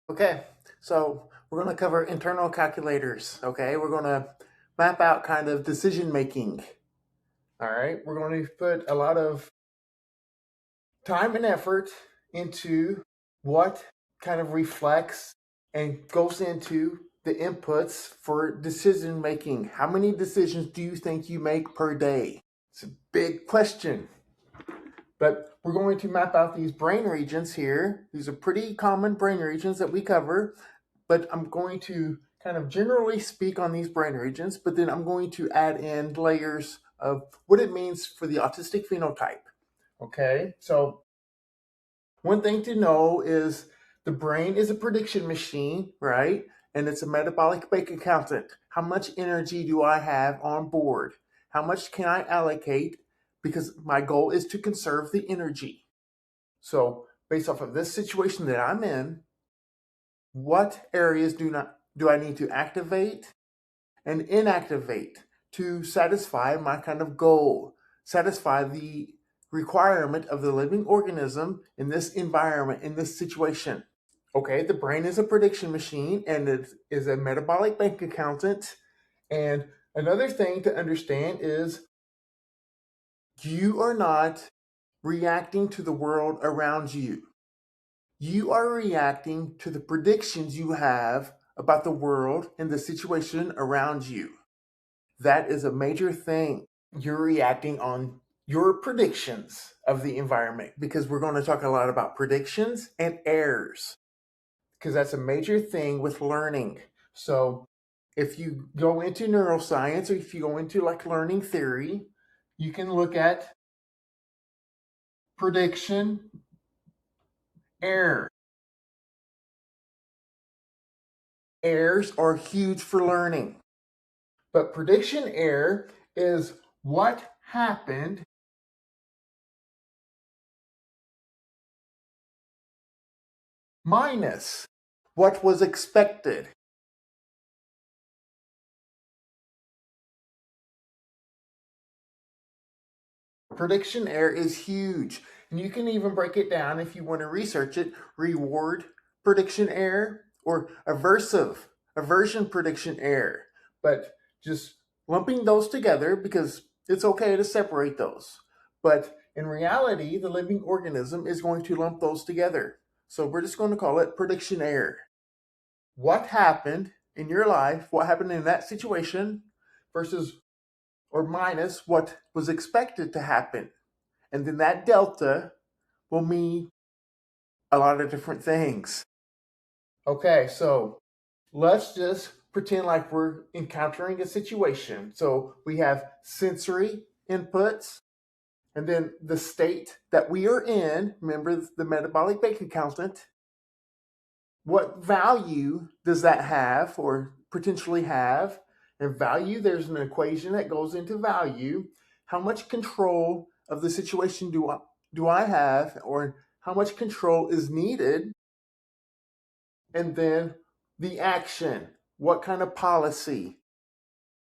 Okay, so we're going to cover internal calculators. Okay, we're going to map out kind of decision making. All right, we're going to put a lot of time and effort into what kind of reflects and goes into the inputs for decision making. How many decisions do you think you make per day? It's a big question. But we're going to map out these brain regions here. These are pretty common brain regions that we cover, but I'm going to kind of generally speak on these brain regions, but then I'm going to add in layers of what it means for the autistic phenotype. Okay, so one thing to know is the brain is a prediction machine, right? And it's a metabolic bank accountant. How much energy do I have on board? How much can I allocate? Because my goal is to conserve the energy. So, based off of this situation that I'm in, what areas do I need to activate and inactivate to satisfy my kind of goal, satisfy the requirement of the living organism in this environment, in this situation? Okay, the brain is a prediction machine and it is a metabolic bank accountant. And another thing to understand is you are not reacting to the world around you. You are reacting to the predictions you have about the world and the situation around you. That is a major thing. You're reacting on your predictions of the environment because we're going to talk a lot about predictions and errors because that's a major thing with learning. So if you go into neuroscience or if you go into like learning theory, you can look at prediction, error. Errors are huge for learning. But prediction error is what happened minus what was expected. Prediction error is huge. And you can even break it down if you want to research it. Reward prediction error or aversion prediction error. But just lumping those together because it's okay to separate those. But in reality, the living organism is going to lump those together. So we're just going to call it prediction error. What happened in your life, what happened in that situation versus or minus what was expected to happen. And then that delta will mean a lot of different things. Okay, so let's just pretend like we're encountering a situation. So we have sensory inputs, and then the state that we are in, remember the metabolic bank accountant, what value does that have or potentially have? And value, there's an equation that goes into value. How much control of the situation do I have, or how much control is needed? And then the action. What kind of policy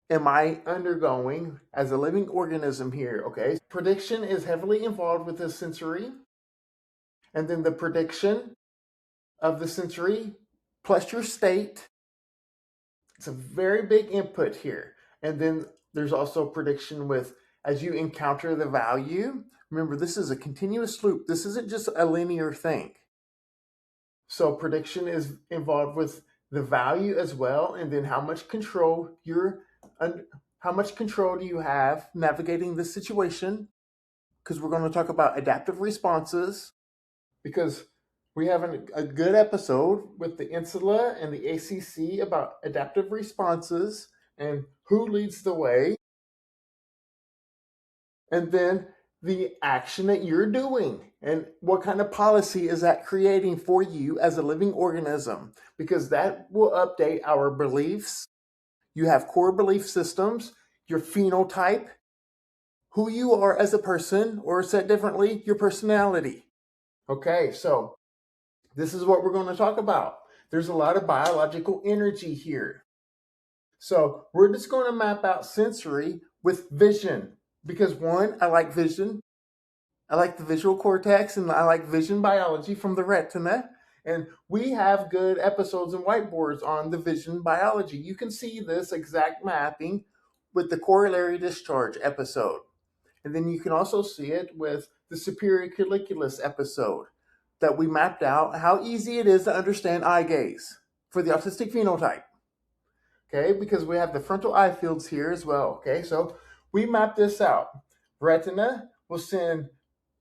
am I undergoing as a living organism here? Okay. Prediction is heavily involved with the sensory. And then the prediction of the sensory plus your state. It's a very big input here. And then there's also prediction with as you encounter the value. Remember, this is a continuous loop. This isn't just a linear thing. So prediction is involved with the value as well, and then how much control do you have navigating this situation? Because we're going to talk about adaptive responses. Because we have a good episode with the Insula and the ACC about adaptive responses and who leads the way, and then the action that you're doing and what kind of policy is that creating for you as a living organism, because that will update our beliefs. You have core belief systems, your phenotype, who you are as a person, or said differently, your personality. Okay, so this is what we're going to talk about. There's a lot of biological energy here. So we're just going to map out sensory with vision because one, I like vision. I like the visual cortex and I like vision biology from the retina. And we have good episodes and whiteboards on the vision biology. You can see this exact mapping with the corollary discharge episode. And then you can also see it with the superior colliculus episode that we mapped out how easy it is to understand eye gaze for the autistic phenotype. Okay, because we have the frontal eye fields here as well. Okay, so we map this out. Retina will send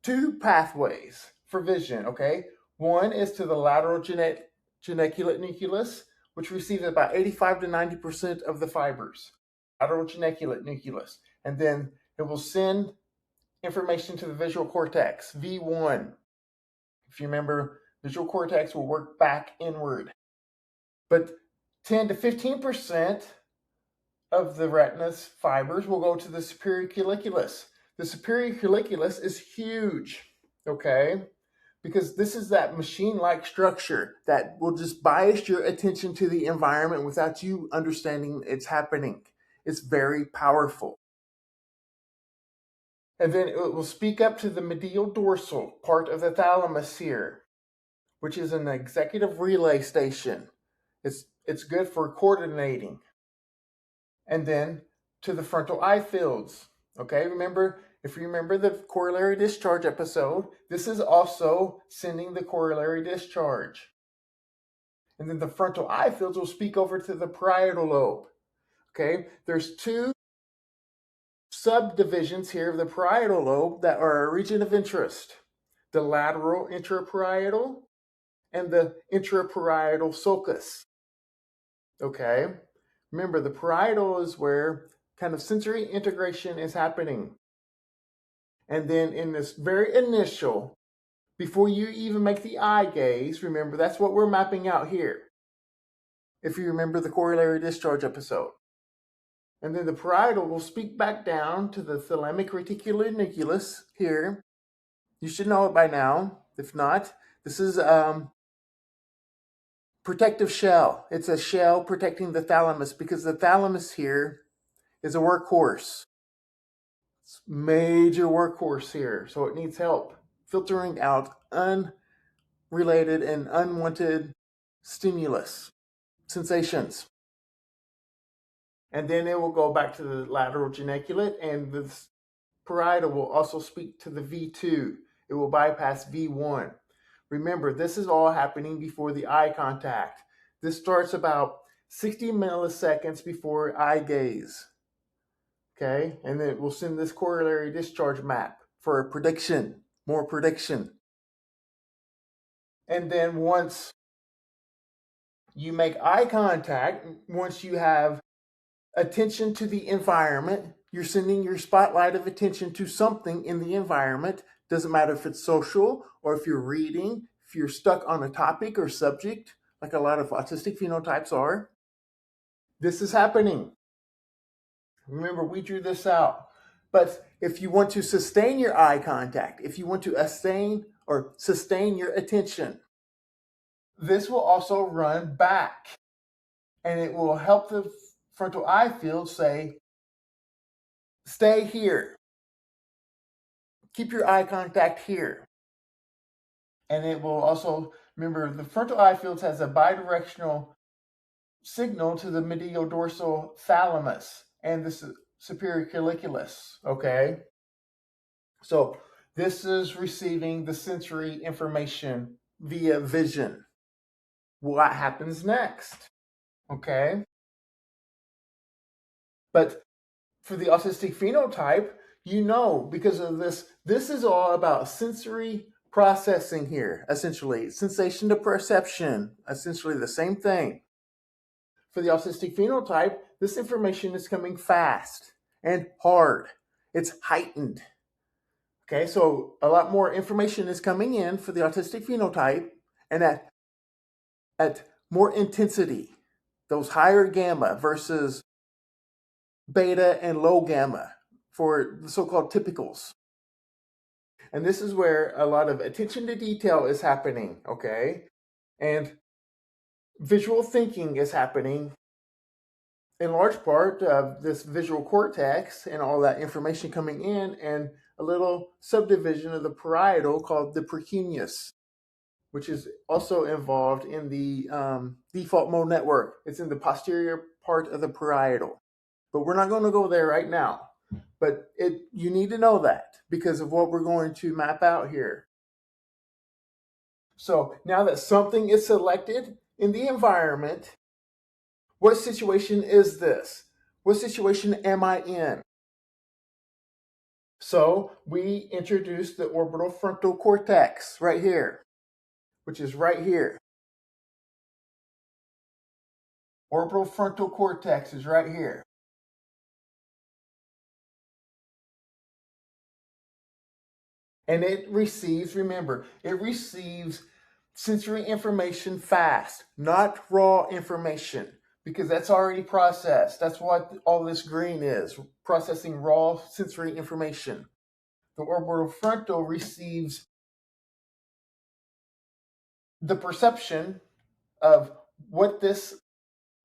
two pathways for vision. Okay, one is to the lateral geniculate nucleus, which receives about 85 to 90% of the fibers. Lateral geniculate nucleus. And then it will send information to the visual cortex, V1. If you remember, visual cortex will work back inward. But 10 to 15% of the retina's fibers will go to the superior colliculus. The superior colliculus is huge, okay? Because this is that machine-like structure that will just bias your attention to the environment without you understanding it's happening. It's very powerful. And then it will speak up to the medial dorsal part of the thalamus here, which is an executive relay station. It's good for coordinating. And then to the frontal eye fields. Okay, if you remember the corollary discharge episode, this is also sending the corollary discharge. And then the frontal eye fields will speak over to the parietal lobe. Okay, there's two subdivisions here of the parietal lobe that are a region of interest. The lateral intraparietal and the intraparietal sulcus. Okay, remember the parietal is where kind of sensory integration is happening. And then in this very initial, before you even make the eye gaze, remember that's what we're mapping out here. If you remember the corollary discharge episode. And then the parietal will speak back down to the thalamic reticular nucleus here. You should know it by now. If not, this is protective shell. It's a shell protecting the thalamus because the thalamus here is a workhorse. It's a major workhorse here, so it needs help filtering out unrelated and unwanted stimulus, sensations. And then it will go back to the lateral geniculate, and the parietal will also speak to the V2. It will bypass V1. Remember, this is all happening before the eye contact. This starts about 60 milliseconds before eye gaze. Okay, and then it will send this corollary discharge map for a prediction, more prediction. And then once you make eye contact, once you have attention to the environment, you're sending your spotlight of attention to something in the environment. Doesn't matter if it's social or if you're reading, if you're stuck on a topic or subject, like a lot of autistic phenotypes are. This is happening. Remember, we drew this out. But if you want to sustain your eye contact, if you want to sustain your attention, this will also run back. And it will help the frontal eye field say, stay here. Keep your eye contact here. And it will also, remember, the frontal eye field has a bidirectional signal to the medial dorsal thalamus and the superior colliculus, okay? So this is receiving the sensory information via vision. What happens next? Okay? But for the autistic phenotype, you know, because of this is all about sensory processing here, essentially. Sensation to perception, essentially the same thing. For the autistic phenotype, this information is coming fast and hard. It's heightened. Okay, so a lot more information is coming in for the autistic phenotype and at more intensity, those higher gamma versus beta and low gamma for the so-called typicals. And this is where a lot of attention to detail is happening, okay? And visual thinking is happening in large part of this visual cortex and all that information coming in, and a little subdivision of the parietal called the precuneus. which is also involved in the default mode network. It's in the posterior part of the parietal. But we're not going to go there right now. But you need to know that because of what we're going to map out here. So now that something is selected in the environment, what situation is this? What situation am I in? So we introduced the orbitofrontal cortex right here, which is right here. Orbitofrontal cortex is right here. And it receives, remember, it receives sensory information fast, not raw information, because that's already processed. That's what all this green is, processing raw sensory information. The orbitofrontal receives the perception of what this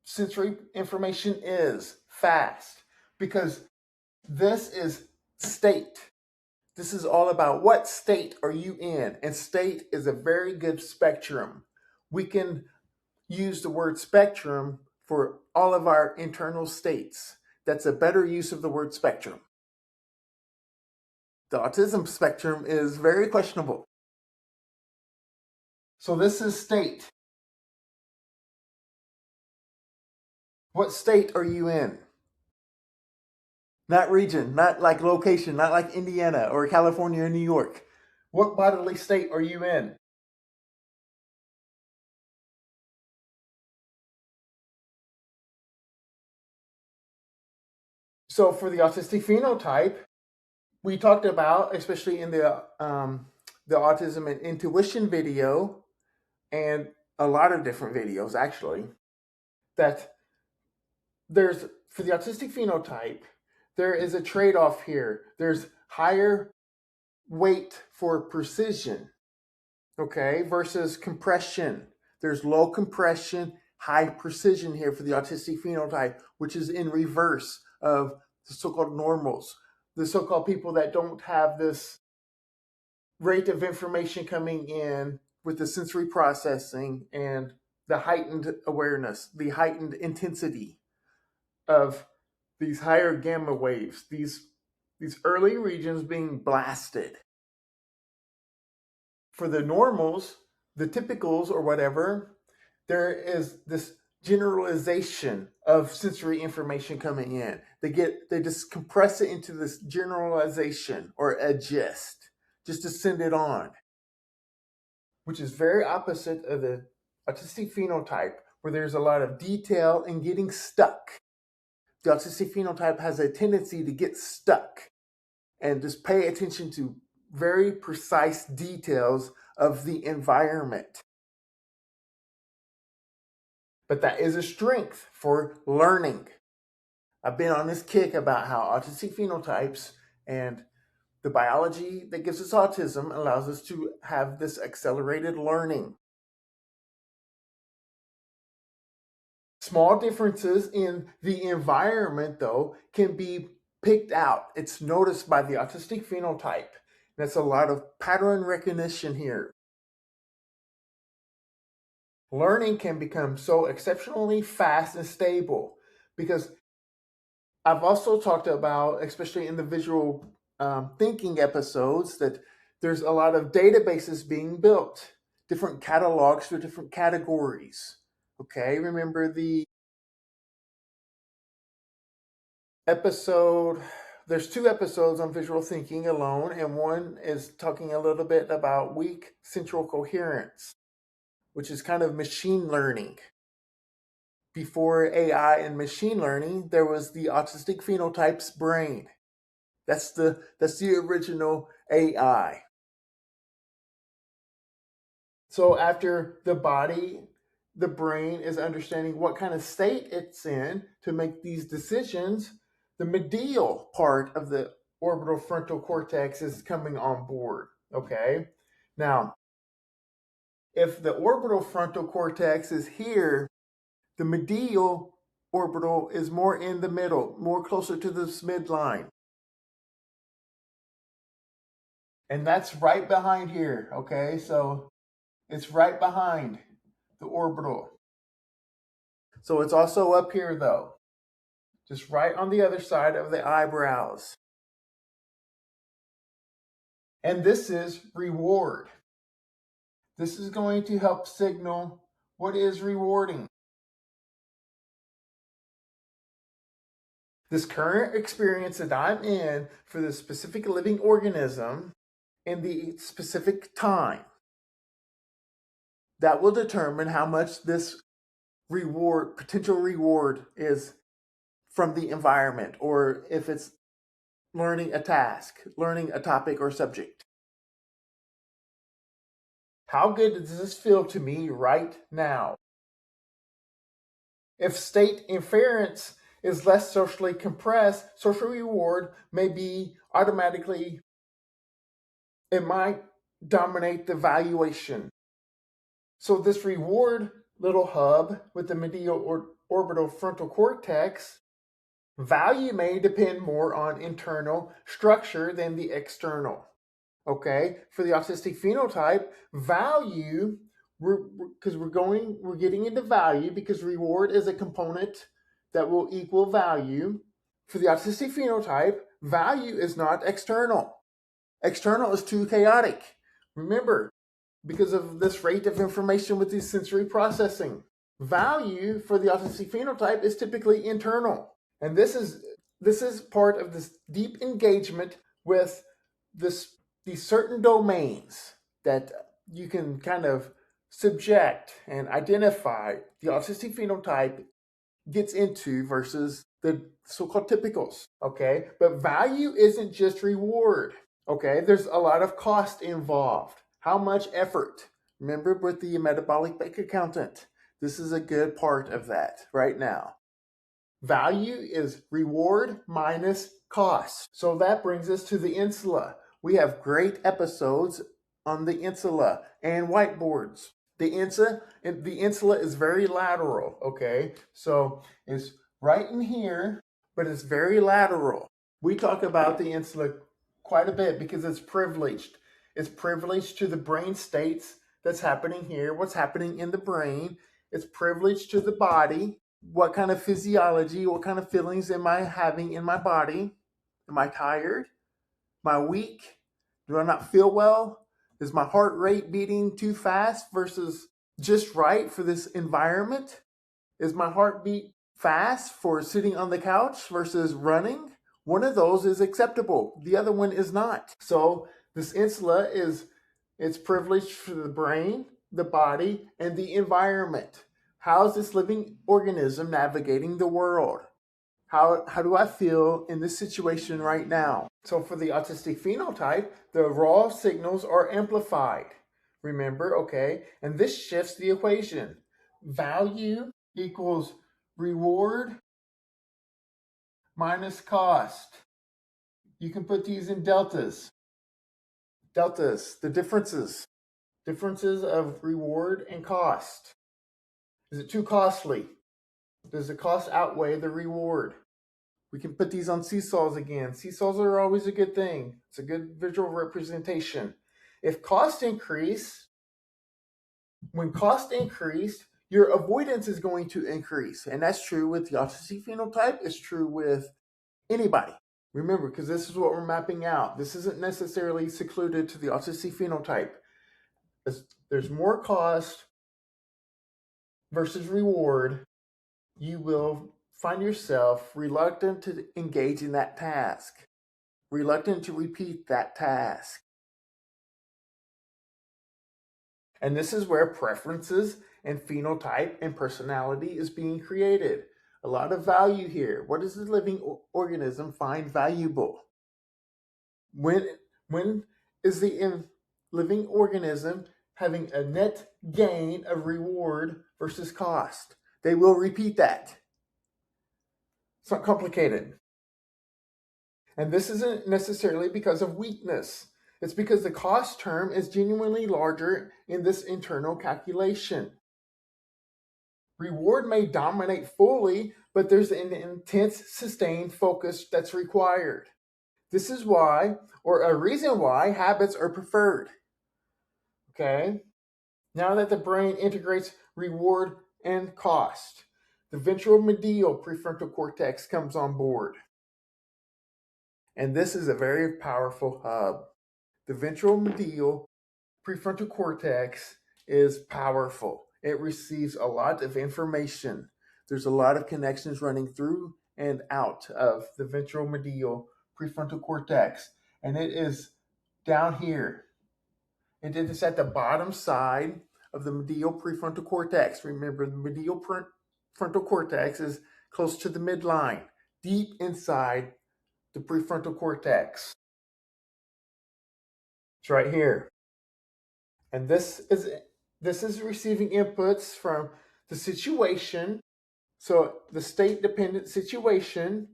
sensory information is fast, because this is state. This is all about what state are you in, and state is a very good spectrum. We can use the word spectrum for all of our internal states. That's a better use of the word spectrum. The autism spectrum is very questionable. So this is state. What state are you in? Not region, not like location, not like Indiana or California or New York. What bodily state are you in? So for the autistic phenotype, we talked about, especially in the autism and intuition video, and a lot of different videos actually, that there's, for the autistic phenotype, there is a trade-off here. There's higher weight for precision, okay, versus compression. There's low compression, high precision here for the autistic phenotype, which is in reverse of the so-called normals, the so-called people that don't have this rate of information coming in with the sensory processing and the heightened awareness, the heightened intensity of these higher gamma waves, these early regions being blasted. For the normals, the typicals or whatever, there is this generalization of sensory information coming in. They just compress it into this generalization or a gist, just to send it on, which is very opposite of the autistic phenotype, where there's a lot of detail and getting stuck. The autistic phenotype has a tendency to get stuck and just pay attention to very precise details of the environment. But that is a strength for learning. I've been on this kick about how autistic phenotypes and the biology that gives us autism allows us to have this accelerated learning. Small differences in the environment, though, can be picked out. It's noticed by the autistic phenotype. That's a lot of pattern recognition here. Learning can become so exceptionally fast and stable because I've also talked about, especially in the visual thinking episodes, that there's a lot of databases being built, different catalogs for different categories. Okay, remember the episode, there's 2 episodes on visual thinking alone, and one is talking a little bit about weak central coherence, which is kind of machine learning. Before AI and machine learning, there was the autistic phenotype's brain. That's the original AI. So after the body, the brain is understanding what kind of state it's in to make these decisions, the medial part of the orbitofrontal cortex is coming on board, okay? Now, if the orbitofrontal cortex is here, the medial orbital is more in the middle, more closer to this midline. And that's right behind here, okay? So It's right behind the orbital. So it's also up here though, just right on the other side of the eyebrows. And this is reward. This is going to help signal what is rewarding. This current experience that I'm in for the specific living organism in the specific time, that will determine how much this reward, potential reward, is from the environment, or if it's learning a task, learning a topic or subject. How good does this feel to me right now? If state inference is less socially compressed, social reward may be automatically, it might dominate the valuation. So this reward little hub with the medial or orbitofrontal cortex, value may depend more on internal structure than the external. Okay, for the autistic phenotype, value, we're getting into value because reward is a component that will equal value. For the autistic phenotype, value is not external. External is too chaotic. Remember, because of this rate of information with the sensory processing. Value for the autistic phenotype is typically internal. And this is part of this deep engagement with these certain domains that you can kind of subject and identify the autistic phenotype gets into versus the so-called typicals, okay? But value isn't just reward, okay? There's a lot of cost involved. How much effort? Remember with the metabolic bank accountant, this is a good part of that right now. Value is reward minus cost. So that brings us to the insula. We have great episodes on the insula and whiteboards. The insula is very lateral, okay? So it's right in here, but it's very lateral. We talk about the insula quite a bit because it's privileged. It's privileged to the brain states that's happening here, what's happening in the brain. It's privileged to the body. What kind of physiology, what kind of feelings am I having in my body? Am I tired? Am I weak? Do I not feel well? Is my heart rate beating too fast versus just right for this environment? Is my heartbeat fast for sitting on the couch versus running? One of those is acceptable. The other one is not. So this insula it's privileged for the brain, the body, and the environment. How is this living organism navigating the world? How do I feel in this situation right now? So for the autistic phenotype, the raw signals are amplified. Remember, okay? And this shifts the equation. Value equals reward minus cost. You can put these in deltas. Deltas, the differences of reward and cost. Is it too costly? Does the cost outweigh the reward? We can put these on seesaws again. Seesaws are always a good thing. It's a good visual representation. If cost increase, when cost increase, your avoidance is going to increase. And that's true with the autistic phenotype. It's true with anybody. Remember, because this is what we're mapping out. This isn't necessarily secluded to the autistic phenotype. There's more cost versus reward. You will find yourself reluctant to engage in that task, reluctant to repeat that task. And this is where preferences and phenotype and personality is being created. A lot of value here. What does the living organism find valuable? When is the living organism having a net gain of reward versus cost? They will repeat that. It's not complicated. And this isn't necessarily because of weakness. It's because the cost term is genuinely larger in this internal calculation. Reward may dominate fully, but there's an intense, sustained focus that's required. This is why, or a reason why, habits are preferred. Okay? Now that the brain integrates reward and cost, the ventromedial prefrontal cortex comes on board. And this is a very powerful hub. The ventromedial prefrontal cortex is powerful. It receives a lot of information. There's a lot of connections running through and out of the ventromedial prefrontal cortex. And it is down here. And it is at the bottom side of the medial prefrontal cortex. Remember, the medial frontal cortex is close to the midline, deep inside the prefrontal cortex. It's right here. And this is receiving inputs from the situation. So the state-dependent situation,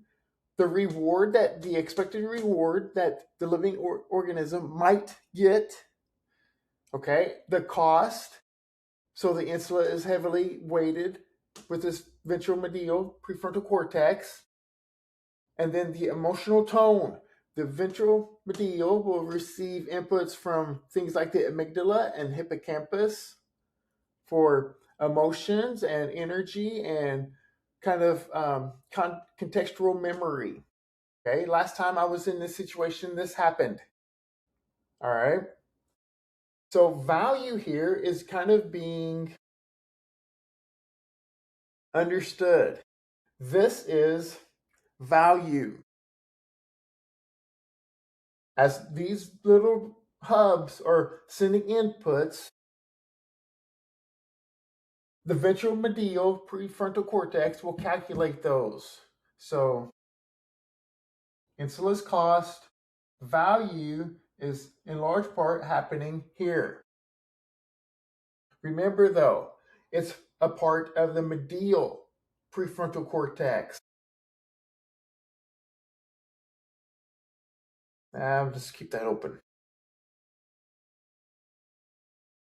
the expected reward that the living organism might get, okay, the cost. So the insula is heavily weighted with this ventromedial prefrontal cortex. And then the emotional tone. The ventromedial will receive inputs from things like the amygdala and hippocampus for emotions and energy and kind of contextual memory. Okay, last time I was in this situation, this happened. All right. So value here is kind of being understood. This is value. As these little hubs are sending inputs, the ventromedial prefrontal cortex will calculate those. So insula's cost, value is in large part happening here. Remember though, it's a part of the medial prefrontal cortex. I'll just keep that open.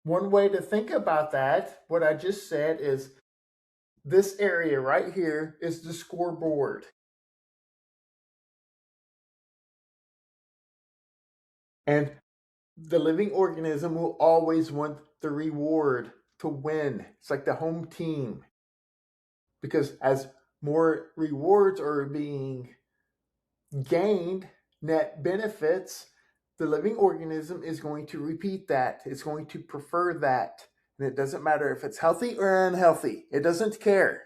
One way to think about that, what I just said, is this area right here is the scoreboard. And the living organism will always want the reward to win. It's like the home team. Because as more rewards are being gained, net benefits, the living organism is going to repeat that. It's going to prefer that. And it doesn't matter if it's healthy or unhealthy. It doesn't care.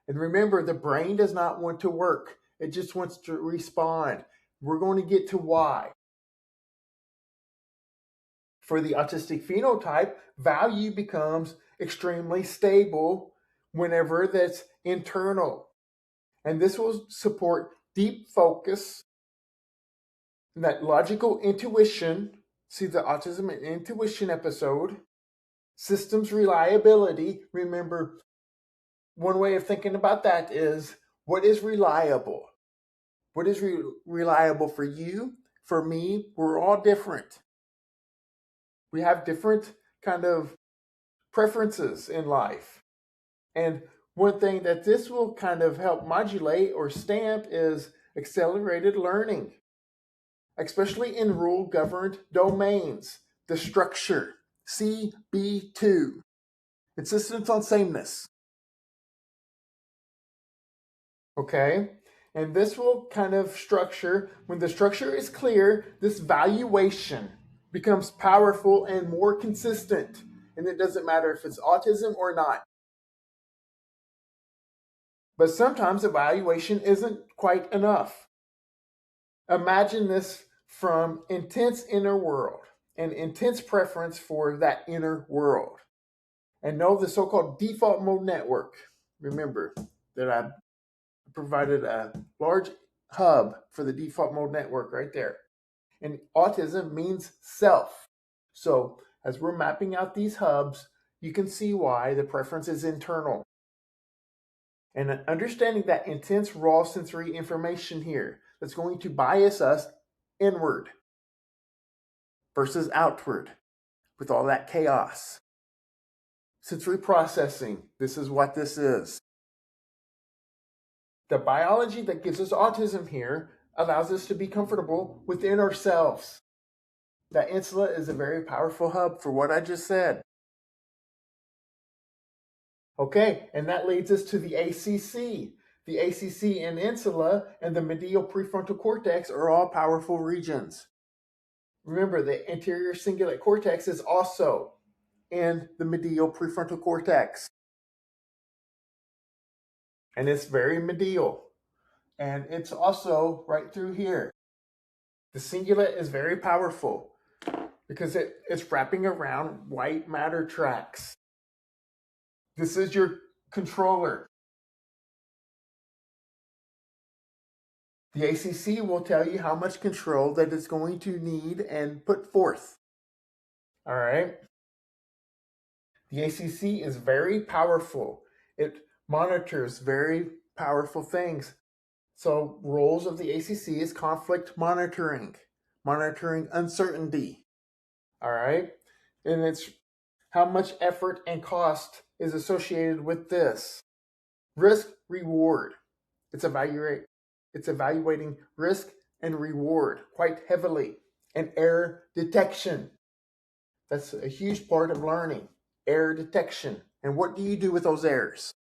And remember, the brain does not want to work. It just wants to respond. We're going to get to why. For the autistic phenotype, value becomes extremely stable whenever that's internal. And this will support deep focus, that logical intuition. See the autism and intuition episode. Systems reliability. Remember, one way of thinking about that is, what is reliable? What is reliable for you? For me, we're all different. We have different kind of preferences in life. And one thing that this will kind of help modulate or stamp is accelerated learning, especially in rule-governed domains. The structure, CB2, insistence on sameness. Okay? And this will kind of structure, when the structure is clear, this valuation becomes powerful and more consistent. And it doesn't matter if it's autism or not. But sometimes evaluation isn't quite enough. Imagine this from intense inner world and intense preference for that inner world. And know the so-called default mode network. Remember that I provided a large hub for the default mode network right there. And autism means self. So as we're mapping out these hubs, you can see why the preference is internal. And understanding that intense raw sensory information here that's going to bias us inward versus outward with all that chaos. Sensory processing, this is what this is. The biology that gives us autism here allows us to be comfortable within ourselves. That insula is a very powerful hub for what I just said. Okay, and that leads us to the ACC. The ACC and insula and the medial prefrontal cortex are all powerful regions. Remember, the anterior cingulate cortex is also in the medial prefrontal cortex. And it's very medial. And it's also right through here. The cingulate is very powerful because it's wrapping around white matter tracts. This is your controller. The ACC will tell you how much control that it's going to need and put forth. All right. The ACC is very powerful. It monitors very powerful things. So roles of the ACC is conflict monitoring, monitoring uncertainty. All right. And it's how much effort and cost is associated with this. Risk reward. It's evaluating risk and reward quite heavily. And error detection. That's a huge part of learning. Error detection. And what do you do with those errors?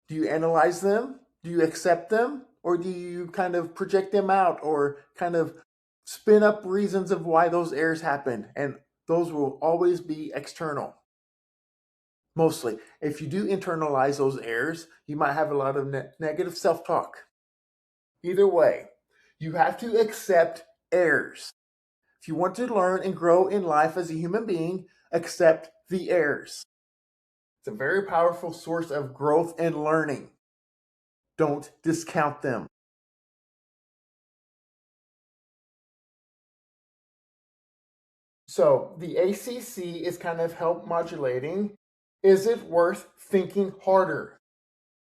Do you analyze them? Do you accept them? Or do you kind of project them out or kind of spin up reasons of why those errors happen? And those will always be external. Mostly. If you do internalize those errors, you might have a lot of negative self-talk. Either way, you have to accept errors. If you want to learn and grow in life as a human being, accept the errors. It's a very powerful source of growth and learning. Don't discount them. So the ACC is kind of help modulating. Is it worth thinking harder?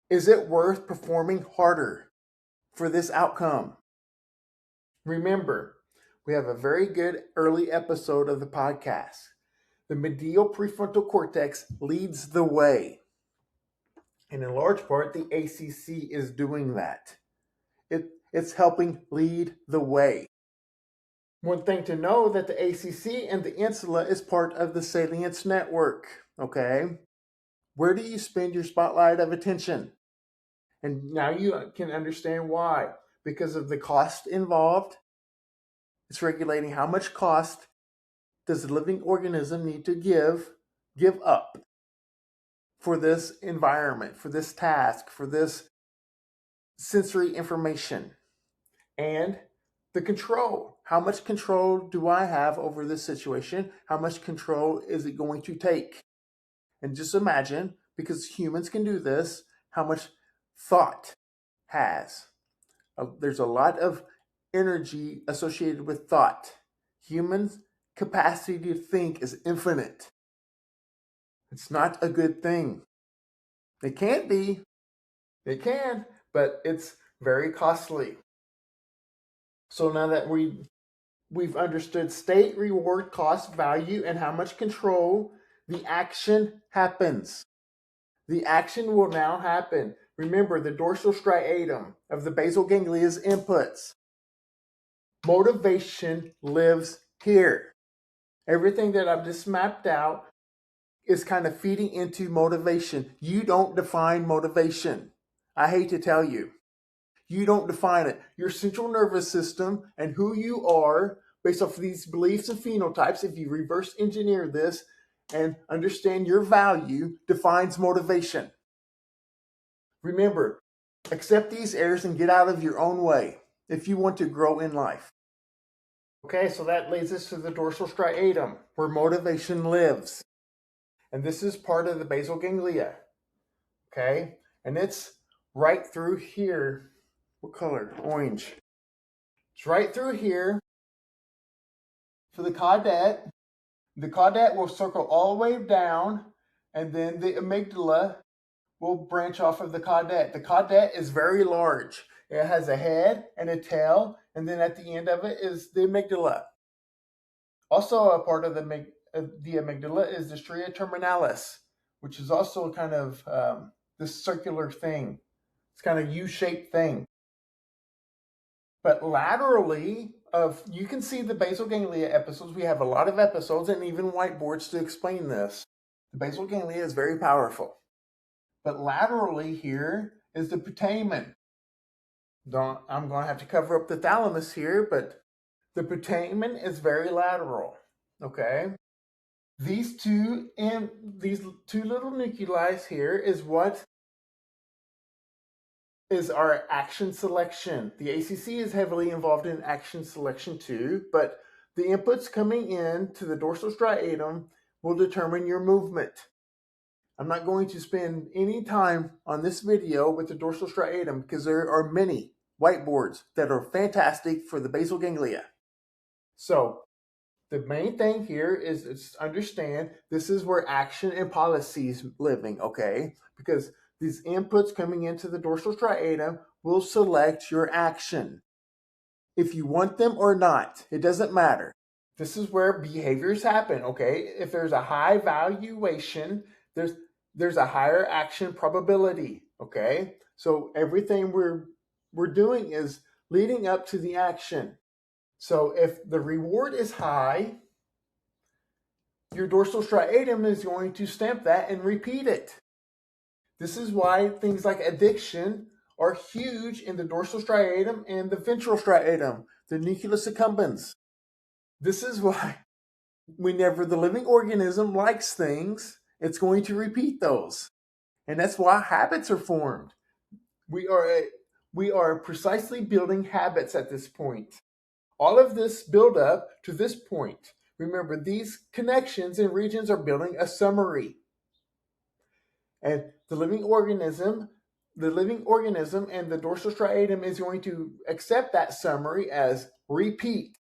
Is it worth performing harder for this outcome? Remember, we have a very good early episode of the podcast. The medial prefrontal cortex leads the way. And in large part, the ACC is doing that. It's helping lead the way. One thing to know that the ACC and the insula is part of the salience network, okay? Where do you spend your spotlight of attention? And now you can understand why. Because of the cost involved, it's regulating how much cost does the living organism need to give up for this environment, for this task, for this sensory information. And the control. How much control do I have over this situation? How much control is it going to take? And just imagine, because humans can do this, how much thought has. There's a lot of energy associated with thought. Humans' capacity to think is infinite. It's not a good thing. It can be. It can, but it's very costly. So now that we've understood state, reward, cost, value, and how much control, the action happens. The action will now happen. Remember, the dorsal striatum of the basal ganglia's inputs. Motivation lives here. Everything that I've just mapped out is kind of feeding into motivation. You don't define motivation. I hate to tell you. You don't define it. Your central nervous system and who you are, based off of these beliefs and phenotypes, if you reverse engineer this and understand your value, defines motivation. Remember, accept these errors and get out of your own way if you want to grow in life. Okay, so that leads us to the dorsal striatum, where motivation lives. And this is part of the basal ganglia. Okay, and it's right through here. What color? Orange. It's right through here for the caudate. The caudate will circle all the way down, and then the amygdala will branch off of the caudate. The caudate is very large. It has a head and a tail, and then at the end of it is the amygdala. Also a part of the amygdala is the stria terminalis, which is also kind of this circular thing. It's kind of U-shaped thing. But laterally you can see the basal ganglia episodes. We have a lot of episodes and even whiteboards to explain this. The basal ganglia is very powerful. But laterally here is the putamen. I'm going to have to cover up the thalamus here, but the putamen is very lateral, okay? These two little nuclei here is what is our action selection. The ACC is heavily involved in action selection too, but the inputs coming in to the dorsal striatum will determine your movement. I'm not going to spend any time on this video with the dorsal striatum because there are many whiteboards that are fantastic for the basal ganglia. So the main thing here is understand this is where action and policy is living, okay? Because these inputs coming into the dorsal striatum will select your action. If you want them or not, it doesn't matter. This is where behaviors happen, okay? If there's a high valuation, there's a higher action probability, okay? So everything we're doing is leading up to the action. So if the reward is high, your dorsal striatum is going to stamp that and repeat it. This is why things like addiction are huge in the dorsal striatum and the ventral striatum, the nucleus accumbens. This is why whenever the living organism likes things, it's going to repeat those. And that's why habits are formed. We are precisely building habits at this point. All of this build up to this point. Remember, these connections and regions are building a summary. And the living organism and the dorsal striatum is going to accept that summary as repeat.